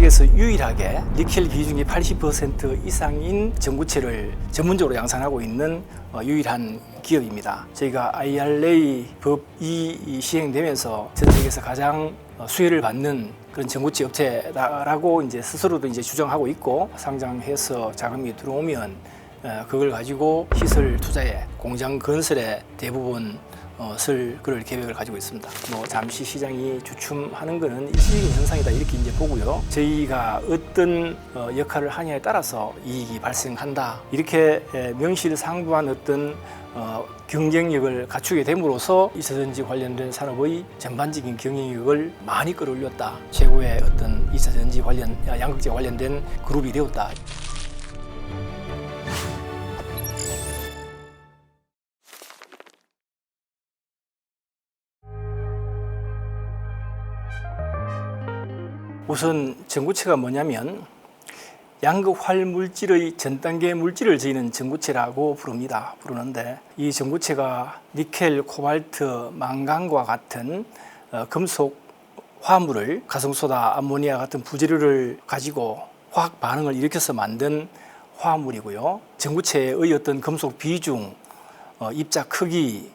세계에서 유일하게 니켈 비중이 80% 이상인 전구체를 전문적으로 양산하고 있는 유일한 기업입니다. 저희가 IRA 법이 시행되면서 전 세계에서 가장 수혜를 받는 그런 전구체 업체라고 이제 스스로도 이제 주장하고 있고, 상장해서 자금이 들어오면 그걸 가지고 시설 투자에, 공장 건설에 대부분 쓸 그럴 계획을 가지고 있습니다. 잠시 시장이 주춤하는 것은 일시적인 현상이다 이렇게 이제 보고요. 저희가 어떤 역할을 하냐에 따라서 이익이 발생한다 이렇게 명실상부한 어떤 경쟁력을 갖추게 됨으로써 이차전지 관련된 산업의 전반적인 경쟁력을 많이 끌어올렸다. 최고의 어떤 이차전지 관련 양극재 관련된 그룹이 되었다. 우선 전구체가 뭐냐면 양극활 물질의 전 단계 물질을 저희는 전구체라고 부르는데, 이 전구체가 니켈, 코발트, 망간과 같은 금속 화물을 가성소다, 암모니아 같은 부재료를 가지고 화학 반응을 일으켜서 만든 화물이고요. 전구체의 어떤 금속 비중, 입자 크기,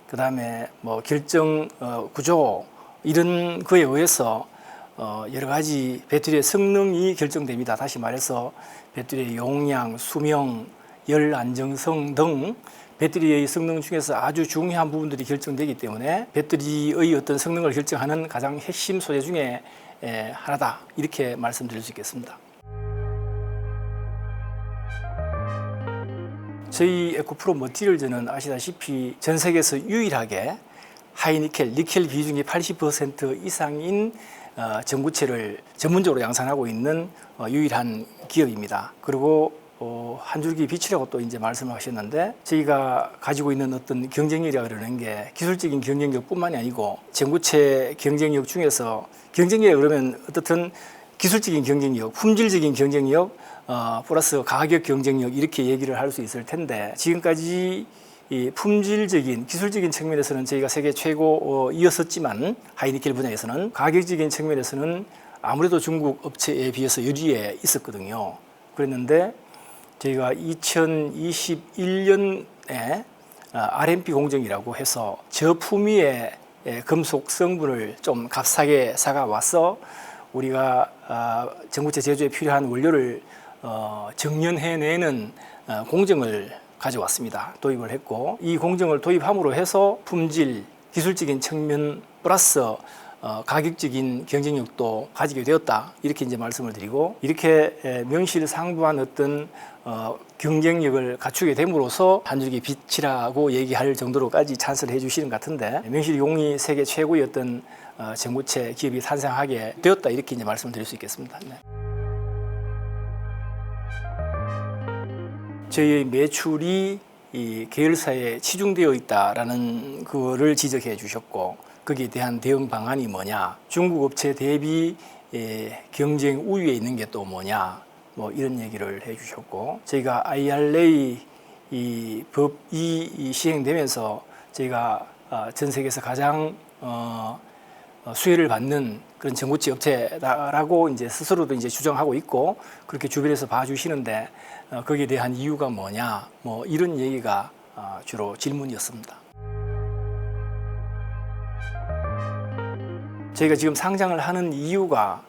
그 다음에 결정 구조 이런 거에 의해서 여러 가지 배터리의 성능이 결정됩니다. 다시 말해서 배터리의 용량, 수명, 열 안정성 등 배터리의 성능 중에서 아주 중요한 부분들이 결정되기 때문에 배터리의 어떤 성능을 결정하는 가장 핵심 소재 중에 하나다 이렇게 말씀드릴 수 있겠습니다. 저희 에코프로 머티리얼즈는 아시다시피 전 세계에서 유일하게 하이니켈, 니켈 비중이 80% 이상인 전구체를 전문적으로 양산하고 있는 유일한 기업입니다. 그리고 한 줄기 빛이라고 또 이제 말씀하셨는데, 저희가 가지고 있는 어떤 경쟁력이라 그러는 게 기술적인 경쟁력뿐만이 아니고 전구체 경쟁력 중에서 경쟁력 그러면 어떻든 기술적인 경쟁력, 품질적인 경쟁력, 플러스 가격 경쟁력 이렇게 얘기를 할 수 있을 텐데, 지금까지 이 품질적인 기술적인 측면에서는 저희가 세계 최고이었었지만 하이니켈 분야에서는 가격적인 측면에서는 아무래도 중국 업체에 비해서 유리해 있었거든요. 그랬는데 저희가 2021년에 RMP 공정이라고 해서 저품위의 금속 성분을 좀 값싸게 사가 와서 우리가 전구체 제조에 필요한 원료를 정년해내는 공정을 가져왔습니다. 도입을 했고, 이 공정을 도입함으로 해서 품질, 기술적인 측면 플러스 가격적인 경쟁력도 가지게 되었다 이렇게 이제 말씀을 드리고, 이렇게 명실상부한 어떤 경쟁력을 갖추게 됨으로써 한 줄기 빛이라고 얘기할 정도로까지 찬스를 해주시는 것 같은데, 명실공히 세계 최고의 어떤 전구체 기업이 탄생하게 되었다 이렇게 이제 말씀드릴 수 있겠습니다. 네. 저희의 매출이 이 계열사에 치중되어 있다라는 거를 지적해 주셨고, 거기에 대한 대응 방안이 뭐냐, 중국 업체 대비 경쟁 우위에 있는 게 또 뭐냐, 이런 얘기를 해 주셨고, 저희가 IRA 이 법이 시행되면서 저희가 전 세계에서 가장 수혜를 받는 그런 전구체 업체라고 이제 스스로도 이제 주장하고 있고, 그렇게 주변에서 봐주시는데 거기에 대한 이유가 뭐냐, 이런 얘기가 주로 질문이었습니다. 저희가 지금 상장을 하는 이유가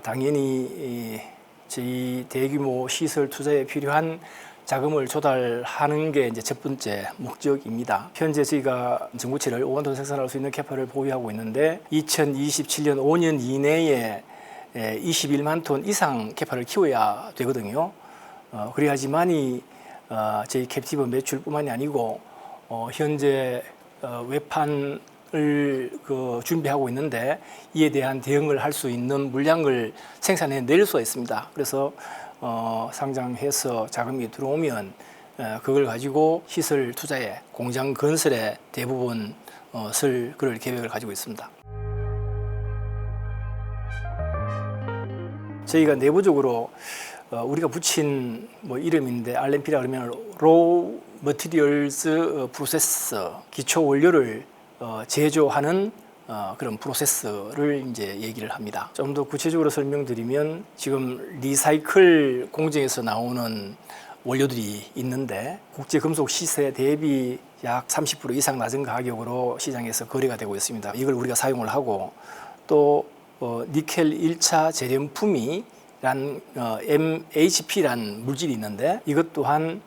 당연히 저희 대규모 시설 투자에 필요한 자금을 조달하는 게 이제 첫 번째 목적입니다. 현재 저희가 전구체를 5만 톤 생산할 수 있는 캐파를 보유하고 있는데 2027년 5년 이내에 21만 톤 이상 캐파를 키워야 되거든요. 그래야지만이 저희 캡티브 매출뿐만이 아니고 현재 외판을 준비하고 있는데 이에 대한 대응을 할 수 있는 물량을 생산해낼 수가 있습니다. 그래서 상장해서 자금이 들어오면 그걸 가지고 시설 투자에, 공장 건설에 대부분 쓸 그럴 계획을 가지고 있습니다. 저희가 내부적으로 우리가 붙인 이름인데 RMP라 그러면 Raw Materials Process, 기초 원료를 제조하는 그런 프로세스를 이제 얘기를 합니다. 좀 더 구체적으로 설명드리면 지금 리사이클 공정에서 나오는 원료들이 있는데 국제 금속 시세 대비 약 30% 이상 낮은 가격으로 시장에서 거래가 되고 있습니다. 이걸 우리가 사용을 하고 또 니켈 1차 재련품이란 MHP란 물질이 있는데 이것 또한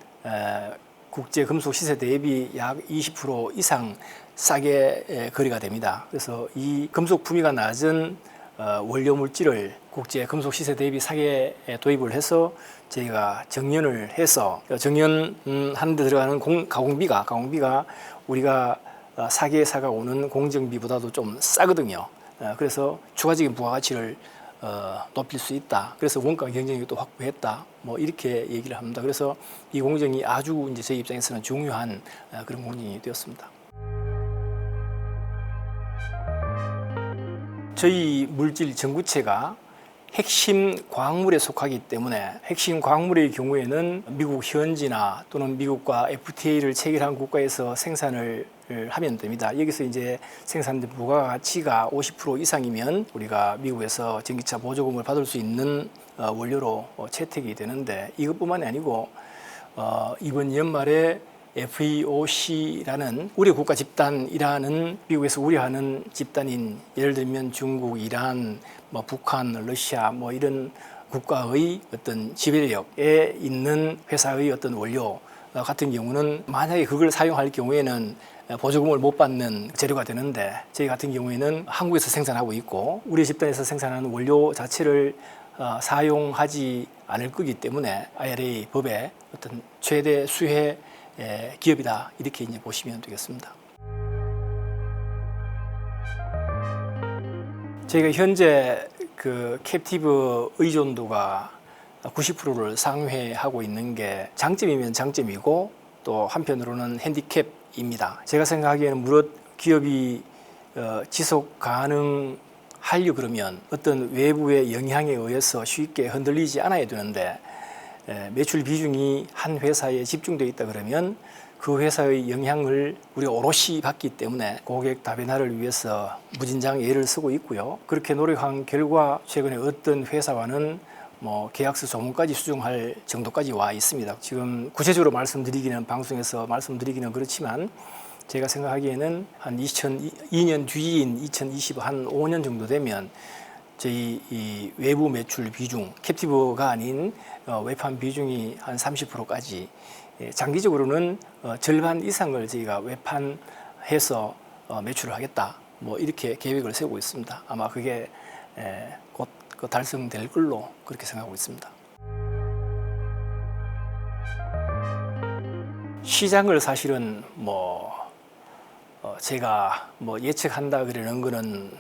국제 금속 시세 대비 약 20% 이상 싸게 거래가 됩니다. 그래서 이 금속 품위가 낮은 원료 물질을 국제 금속 시세 대비 싸게 도입을 해서 저희가 정연을 해서 정연하는 데 들어가는 가공비가 우리가 싸게 사가오는 공정비보다도 좀 싸거든요. 그래서 추가적인 부가가치를 높일 수 있다. 그래서 원가 경쟁력도 확보했다. 뭐 이렇게 얘기를 합니다. 그래서 이 공정이 아주 이제 저희 입장에서는 중요한 그런 공정이 되었습니다. 저희 물질 전구체가 핵심 광물에 속하기 때문에 핵심 광물의 경우에는 미국 현지나 또는 미국과 FTA를 체결한 국가에서 생산을 하면 됩니다. 여기서 이제 생산된 부가가치가 50% 이상이면 우리가 미국에서 전기차 보조금을 받을 수 있는 원료로 채택이 되는데 이것뿐만이 아니고 이번 연말에 FEOC라는 우리 국가 집단이라는 미국에서 우려하는 집단인 예를 들면 중국, 이란, 북한, 러시아 이런 국가의 어떤 지배력에 있는 회사의 어떤 원료 같은 경우는 만약에 그걸 사용할 경우에는 보조금을 못 받는 재료가 되는데 저희 같은 경우에는 한국에서 생산하고 있고 우리 집단에서 생산하는 원료 자체를 사용하지 않을 거기 때문에 IRA 법의 어떤 최대 수혜 기업이다 이렇게 이제 보시면 되겠습니다. 저희가 현재 그 캡티브 의존도가 90%를 상회하고 있는 게 장점이면 장점이고 또 한편으로는 핸디캡입니다. 제가 생각하기에는 무릇 기업이 지속 가능하려 그러면 어떤 외부의 영향에 의해서 쉽게 흔들리지 않아야 되는데 매출 비중이 한 회사에 집중되어 있다 그러면 그 회사의 영향을 우리가 오롯이 받기 때문에 고객 다변화를 위해서 무진장 애를 쓰고 있고요. 그렇게 노력한 결과 최근에 어떤 회사와는 계약서 조문까지 수정할 정도까지 와 있습니다. 지금 구체적으로 방송에서 말씀드리기는 그렇지만 제가 생각하기에는 한 2002년 뒤인 2020 한 5년 정도 되면 저희 이 외부 매출 비중, 캡티브가 아닌 외판 비중이 한 30%까지 장기적으로는 절반 이상을 저희가 외판해서 매출을 하겠다. 이렇게 계획을 세우고 있습니다. 아마 그게 곧 달성될 걸로 그렇게 생각하고 있습니다. 시장을 사실은 제가 예측한다 그러는 거는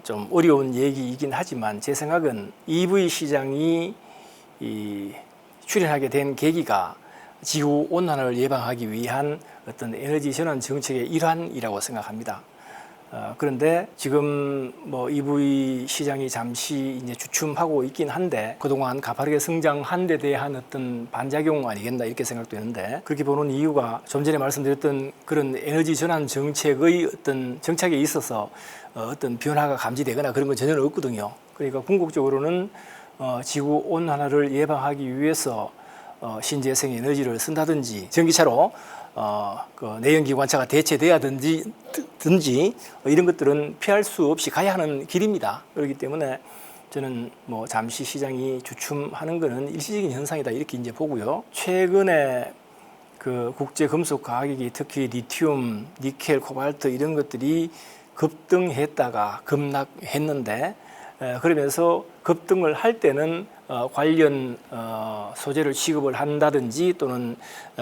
좀 어려운 얘기이긴 하지만 제 생각은 EV 시장이 출현하게 된 계기가 지구 온난화를 예방하기 위한 어떤 에너지 전환 정책의 일환이라고 생각합니다. 그런데 지금 EV 시장이 잠시 이제 주춤하고 있긴 한데 그동안 가파르게 성장한 데 대한 어떤 반작용 아니겠나 이렇게 생각되는데 그렇게 보는 이유가 좀 전에 말씀드렸던 그런 에너지 전환 정책의 어떤 정책에 있어서 어떤 변화가 감지되거나 그런 건 전혀 없거든요. 그러니까 궁극적으로는 지구 온난화를 예방하기 위해서 신재생 에너지를 쓴다든지 전기차로 그 내연기관차가 대체돼야든지 이런 것들은 피할 수 없이 가야 하는 길입니다. 그렇기 때문에 저는 잠시 시장이 주춤하는 것은 일시적인 현상이다 이렇게 이제 보고요. 최근에 그 국제 금속 가격이 특히 리튬, 니켈, 코발트 이런 것들이 급등했다가 급락했는데 그러면서 급등을 할 때는 관련 소재를 취급을 한다든지 또는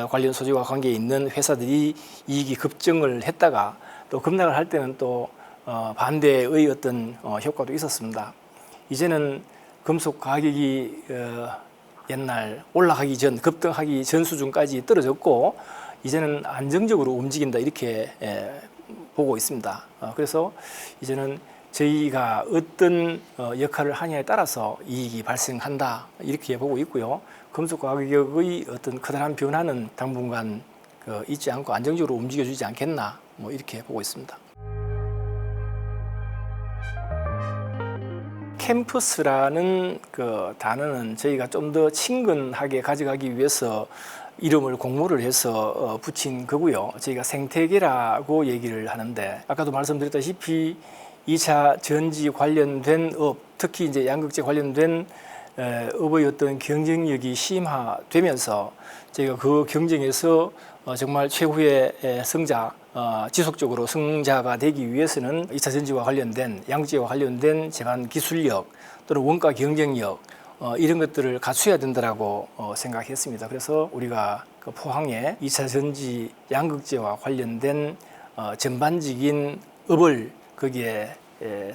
관련 소재와 관계에 있는 회사들이 이익이 급증을 했다가 또 급락을 할 때는 또 반대의 어떤 효과도 있었습니다. 이제는 금속 가격이 옛날 올라가기 전, 급등하기 전 수준까지 떨어졌고 이제는 안정적으로 움직인다 이렇게 보고 있습니다. 그래서 이제는 저희가 어떤 역할을 하냐에 따라서 이익이 발생한다 이렇게 보고 있고요. 금속 가격의 어떤 커다란 변화는 당분간 있지 않고 안정적으로 움직여주지 않겠나 이렇게 보고 있습니다. 캠퍼스라는 그 단어는 저희가 좀 더 친근하게 가져가기 위해서 이름을 공모를 해서 붙인 거고요. 저희가 생태계라고 얘기를 하는데 아까도 말씀드렸다시피 2차 전지 관련된 업, 특히 이제 양극재 관련된 업의 어떤 경쟁력이 심화되면서 저희가 그 경쟁에서 정말 최후의 승자, 지속적으로 승자가 되기 위해서는 2차 전지와 관련된 양극재와 관련된 제반 기술력 또는 원가 경쟁력 이런 것들을 갖춰야 된다라고 생각했습니다. 그래서 우리가 그 포항에 2차 전지 양극재와 관련된 전반적인 업을 거기에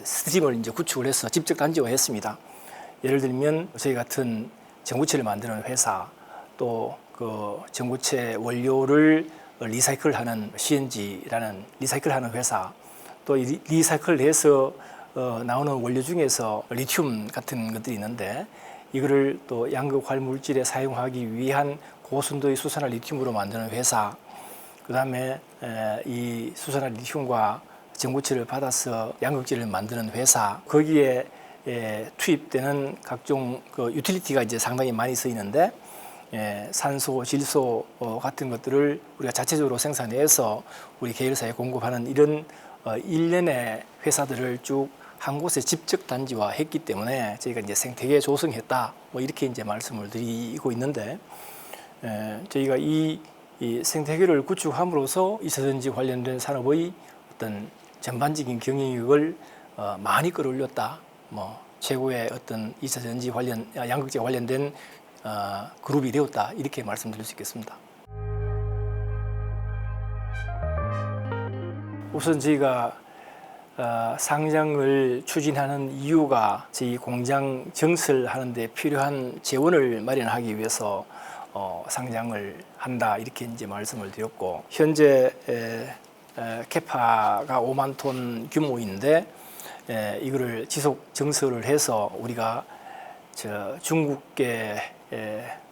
스트림을 이제 구축을 해서 직접 단지화했습니다. 예를 들면 저희 같은 전구체를 만드는 회사, 또 그 전구체 원료를 리사이클하는 CNG라는 리사이클하는 회사, 또 리사이클을 해서 나오는 원료 중에서 리튬 같은 것들이 있는데 이거를 또 양극 활물질에 사용하기 위한 고순도의 수산화 리튬으로 만드는 회사, 그 다음에 이 수산화 리튬과 전구체를 받아서 양극재를 만드는 회사, 거기에 투입되는 각종 그 유틸리티가 이제 상당히 많이 쓰이는데 산소, 질소 같은 것들을 우리가 자체적으로 생산해서 우리 계열사에 공급하는 이런 일련의 회사들을 쭉 한 곳에 직접 단지화했기 때문에 저희가 이제 생태계 조성했다, 뭐 이렇게 이제 말씀을 드리고 있는데 저희가 이 생태계를 구축함으로써 2차 전지 관련된 산업의 어떤 전반적인 경영력을 많이 끌어올렸다. 뭐 최고의 어떤 2차 전지 관련 양극재 관련된 그룹이 되었다, 이렇게 말씀드릴 수 있겠습니다. 우선 저희가 상장을 추진하는 이유가 저희 공장 증설하는 데 필요한 재원을 마련하기 위해서 상장을 한다, 이렇게 이제 말씀을 드렸고, 현재 캐파가 5만 톤 규모인데 이거를 지속 증설을 해서 우리가 중국계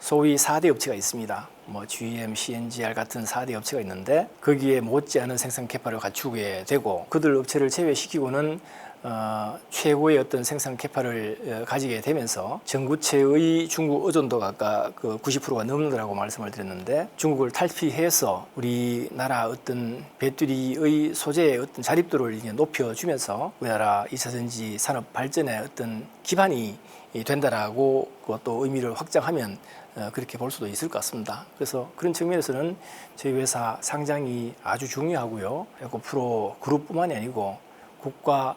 소위 4대 업체가 있습니다. 뭐 GM, CNGR 같은 4대 업체가 있는데 거기에 못지않은 생산 캐파를 갖추게 되고, 그들 업체를 제외시키고는 최고의 어떤 생산 캐파를 가지게 되면서 전구체의 중국 의존도가 아까 그 90%가 넘는다고 말씀을 드렸는데, 중국을 탈피해서 우리나라 어떤 배터리의 소재의 어떤 자립도를 이제 높여주면서 우리나라 2차 전지 산업 발전의 어떤 기반이 된다라고 또 의미를 확장하면 그렇게 볼 수도 있을 것 같습니다. 그래서 그런 측면에서는 저희 회사 상장이 아주 중요하고요. 에코프로 그룹뿐만이 아니고 국가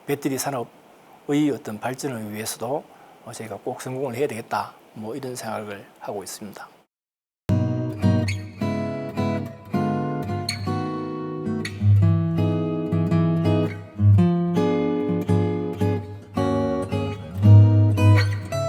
배터리 산업의 어떤 발전을 위해서도 저희가 꼭 성공을 해야 되겠다, 뭐 이런 생각을 하고 있습니다.